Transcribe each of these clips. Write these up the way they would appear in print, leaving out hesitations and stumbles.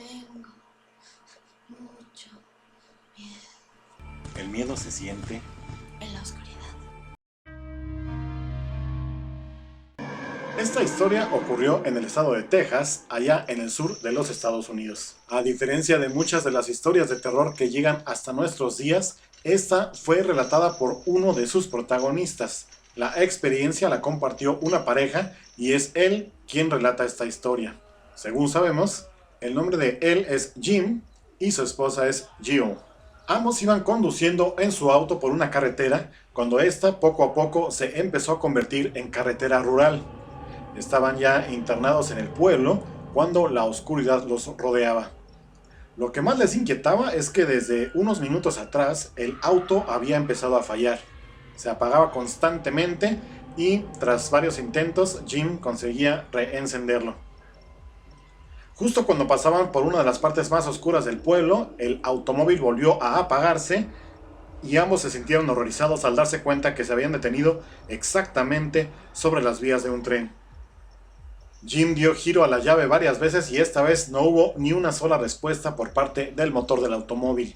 Tengo mucho miedo El miedo se siente. en la oscuridad. Esta historia ocurrió en el estado de Texas, allá en el sur de los Estados Unidos. A diferencia de muchas de las historias de terror que llegan hasta nuestros días, esta fue relatada por uno de sus protagonistas. La experiencia la compartió una pareja y es él quien relata esta historia. Según sabemos, el nombre de él es Jim y su esposa es Jill. Ambos iban conduciendo en su auto por una carretera cuando esta poco a poco se empezó a convertir en carretera rural. Estaban ya internados en el pueblo cuando la oscuridad los rodeaba. Lo que más les inquietaba es que desde unos minutos atrás el auto había empezado a fallar. Se apagaba constantemente y tras varios intentos Jim conseguía reencenderlo. Justo cuando pasaban por una de las partes más oscuras del pueblo, el automóvil volvió a apagarse y ambos se sintieron horrorizados al darse cuenta que se habían detenido exactamente sobre las vías de un tren. Jim dio giro a la llave varias veces y esta vez no hubo ni una sola respuesta por parte del motor del automóvil.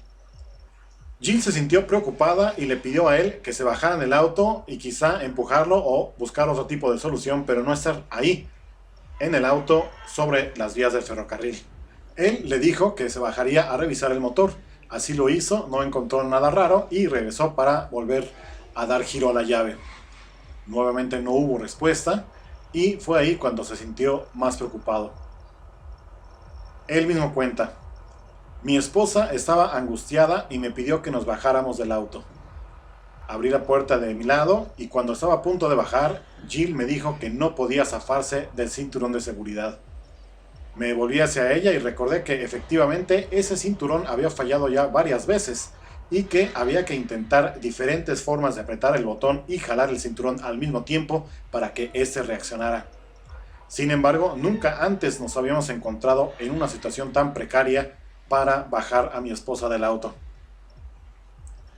Jill se sintió preocupada y le pidió a él que se bajara del auto y quizá empujarlo o buscar otro tipo de solución, pero no estar ahí, en el auto, sobre las vías del ferrocarril. Él le dijo que se bajaría a revisar el motor. Así lo hizo, no encontró nada raro y regresó para volver a dar giro a la llave. Nuevamente no hubo respuesta y fue ahí cuando se sintió más preocupado. Él mismo cuenta: mi esposa estaba angustiada y me pidió que nos bajáramos del auto. Abrí la puerta de mi lado y cuando estaba a punto de bajar, Jill me dijo que no podía zafarse del cinturón de seguridad. Me volví hacia ella y recordé que efectivamente ese cinturón había fallado ya varias veces y que había que intentar diferentes formas de apretar el botón y jalar el cinturón al mismo tiempo para que éste reaccionara. Sin embargo, nunca antes nos habíamos encontrado en una situación tan precaria para bajar a mi esposa del auto.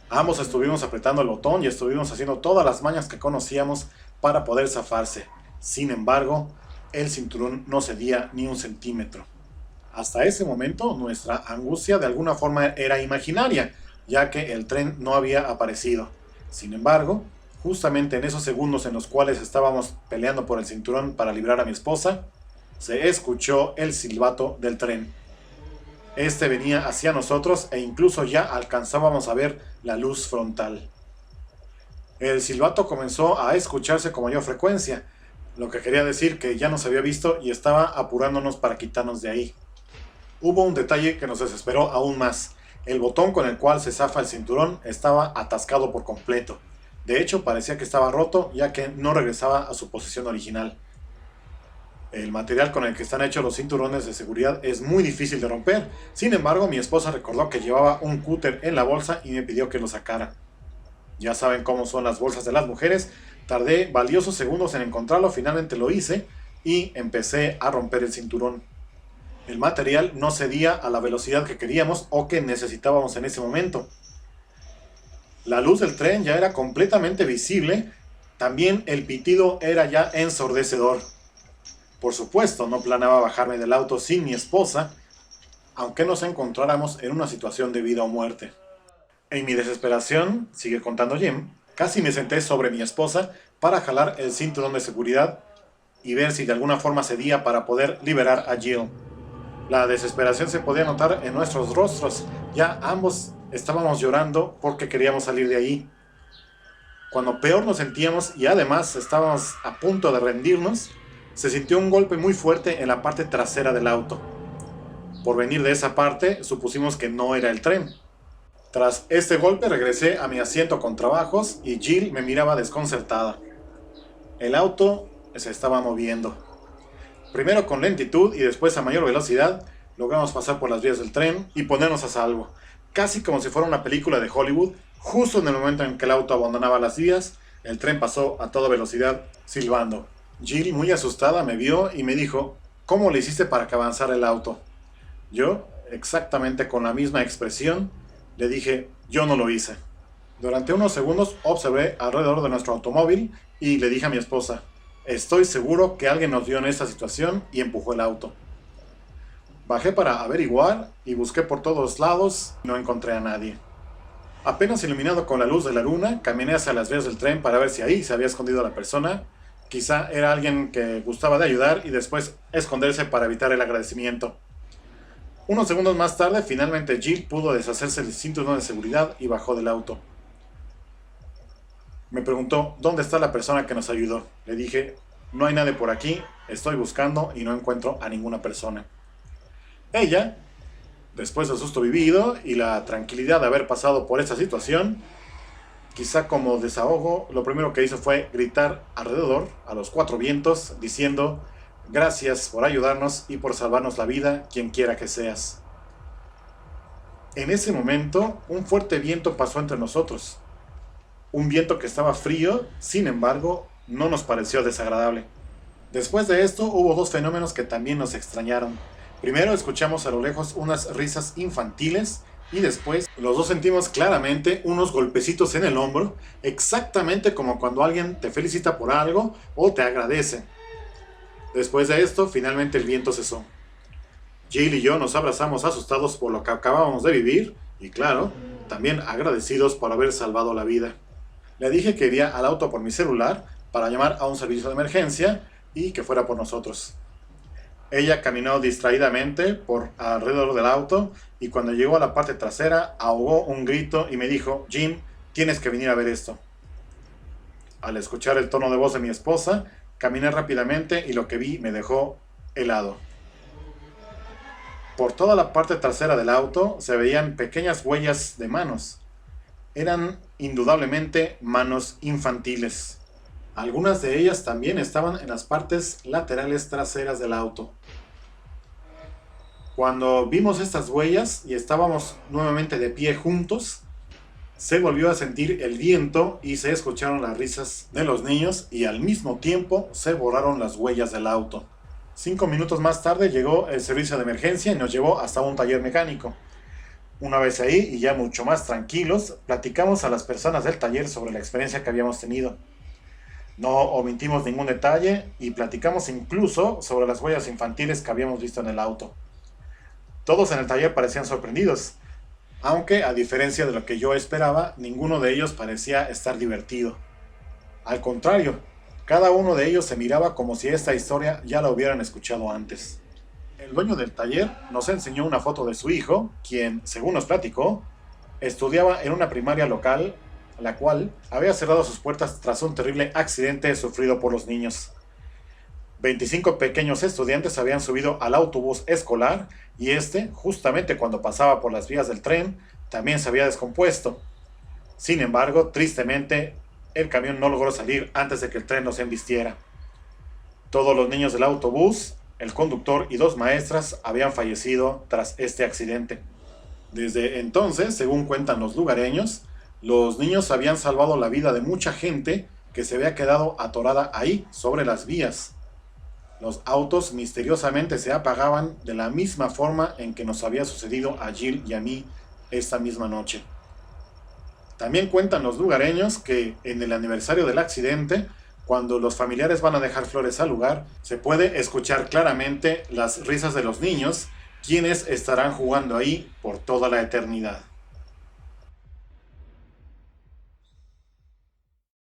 Ambos estuvimos apretando el botón y estuvimos haciendo todas las mañas que conocíamos para poder zafarse. Sin embargo, el cinturón no cedía ni un centímetro. Hasta ese momento, nuestra angustia de alguna forma era imaginaria, ya que el tren no había aparecido. Sin embargo, justamente en esos segundos en los cuales estábamos peleando por el cinturón para librar a mi esposa, se escuchó el silbato del tren. Este venía hacia nosotros e incluso ya alcanzábamos a ver la luz frontal. El silbato comenzó a escucharse con mayor frecuencia, lo que quería decir que ya nos había visto y estaba apurándonos para quitarnos de ahí. Hubo un detalle que nos desesperó aún más. El botón con el cual se zafa el cinturón estaba atascado por completo. De hecho, parecía que estaba roto, ya que no regresaba a su posición original. El material con el que están hechos los cinturones de seguridad es muy difícil de romper. Sin embargo, mi esposa recordó que llevaba un cúter en la bolsa y me pidió que lo sacara. Ya saben cómo son las bolsas de las mujeres. Tardé valiosos segundos en encontrarlo, finalmente lo hice y empecé a romper el cinturón. El material no cedía a la velocidad que queríamos o que necesitábamos en ese momento. La luz del tren ya era completamente visible, también el pitido era ya ensordecedor. Por supuesto, no planeaba bajarme del auto sin mi esposa, aunque nos encontráramos en una situación de vida o muerte. En mi desesperación, sigue contando Jim, casi me senté sobre mi esposa para jalar el cinturón de seguridad y ver si de alguna forma cedía para poder liberar a Jill. La desesperación se podía notar en nuestros rostros, ya ambos estábamos llorando porque queríamos salir de ahí. Cuando peor nos sentíamos y además estábamos a punto de rendirnos, se sintió un golpe muy fuerte en la parte trasera del auto. Por venir de esa parte, supusimos que no era el tren. Tras este golpe regresé a mi asiento con trabajos y Jill me miraba desconcertada. El auto se estaba moviendo. Primero con lentitud y después a mayor velocidad, logramos pasar por las vías del tren y ponernos a salvo. Casi como si fuera una película de Hollywood, justo en el momento en que el auto abandonaba las vías, el tren pasó a toda velocidad, silbando. Jill, muy asustada, me vio y me dijo: ¿cómo le hiciste para que avanzara el auto? Yo, exactamente con la misma expresión, le dije: yo no lo hice. Durante unos segundos observé alrededor de nuestro automóvil y le dije a mi esposa: estoy seguro que alguien nos vio en esta situación y empujó el auto. Bajé para averiguar y busqué por todos lados, no encontré a nadie. Apenas iluminado con la luz de la luna, caminé hacia las vías del tren para ver si ahí se había escondido la persona. Quizá era alguien que gustaba de ayudar y después esconderse para evitar el agradecimiento. Unos segundos más tarde, finalmente Jill pudo deshacerse del cinturón de seguridad y bajó del auto. Me preguntó, ¿dónde está la persona que nos ayudó? Le dije, no hay nadie por aquí, estoy buscando y no encuentro a ninguna persona. Ella, después del susto vivido y la tranquilidad de haber pasado por esta situación, quizá como desahogo, lo primero que hizo fue gritar alrededor, a los cuatro vientos, diciendo, gracias por ayudarnos y por salvarnos la vida, quien quiera que seas. En ese momento, un fuerte viento pasó entre nosotros. Un viento que estaba frío, sin embargo, no nos pareció desagradable. Después de esto, hubo dos fenómenos que también nos extrañaron. Primero escuchamos a lo lejos unas risas infantiles y después los dos sentimos claramente unos golpecitos en el hombro, exactamente como cuando alguien te felicita por algo o te agradece. Después de esto, finalmente el viento cesó. Jill y yo nos abrazamos asustados por lo que acabábamos de vivir y claro, también agradecidos por haber salvado la vida. Le dije que iría al auto por mi celular para llamar a un servicio de emergencia y que fuera por nosotros. Ella caminó distraídamente por alrededor del auto y cuando llegó a la parte trasera ahogó un grito y me dijo, Jim, tienes que venir a ver esto. Al escuchar el tono de voz de mi esposa, caminé rápidamente y lo que vi me dejó helado. Por toda la parte trasera del auto se veían pequeñas huellas de manos. Eran indudablemente manos infantiles. Algunas de ellas también estaban en las partes laterales traseras del auto. Cuando vimos estas huellas y estábamos nuevamente de pie juntos, se volvió a sentir el viento y se escucharon las risas de los niños y al mismo tiempo se borraron las huellas del auto. 5 minutos más tarde llegó el servicio de emergencia y nos llevó hasta un taller mecánico. Una vez ahí y ya mucho más tranquilos, platicamos a las personas del taller sobre la experiencia que habíamos tenido. No omitimos ningún detalle y platicamos incluso sobre las huellas infantiles que habíamos visto en el auto. Todos en el taller parecían sorprendidos, aunque a diferencia de lo que yo esperaba, ninguno de ellos parecía estar divertido. Al contrario, cada uno de ellos se miraba como si esta historia ya la hubieran escuchado antes. El dueño del taller nos enseñó una foto de su hijo, quien, según nos platicó, estudiaba en una primaria local, la cual había cerrado sus puertas tras un terrible accidente sufrido por los niños. 25 pequeños estudiantes habían subido al autobús escolar y este, justamente cuando pasaba por las vías del tren, también se había descompuesto. Sin embargo, tristemente, el camión no logró salir antes de que el tren los embistiera. Todos los niños del autobús, el conductor y 2 maestras habían fallecido tras este accidente. Desde entonces, según cuentan los lugareños, los niños habían salvado la vida de mucha gente que se había quedado atorada ahí, sobre las vías. Los autos misteriosamente se apagaban de la misma forma en que nos había sucedido a Jill y a mí esta misma noche. También cuentan los lugareños que en el aniversario del accidente, cuando los familiares van a dejar flores al lugar, se puede escuchar claramente las risas de los niños, quienes estarán jugando ahí por toda la eternidad.